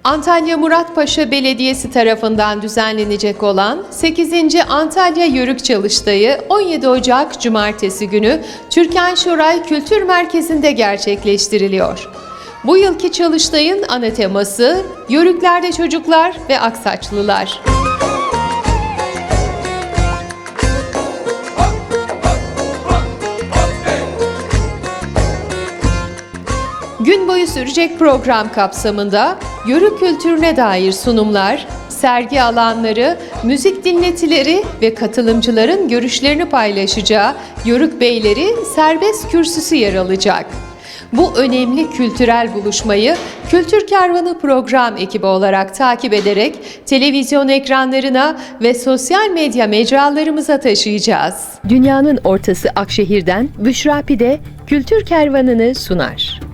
Antalya Muratpaşa Belediyesi tarafından düzenlenecek olan 8. Antalya Yörük Çalıştayı 17 Ocak Cumartesi günü Türkan Şoray Kültür Merkezi'nde gerçekleştiriliyor. Bu yılki Çalıştay'ın ana teması Yörüklerde Çocuklar ve Aksaçlılar. Gün boyu sürecek program kapsamında Yörük kültürüne dair sunumlar, sergi alanları, müzik dinletileri ve katılımcıların görüşlerini paylaşacağı Yörük Beyleri serbest kürsüsü yer alacak. Bu önemli kültürel buluşmayı Kültür Kervanı program ekibi olarak takip ederek televizyon ekranlarına ve sosyal medya mecralarımıza taşıyacağız. Dünyanın ortası Akşehir'den Büşra Pide Kültür Kervanı'nı sunar.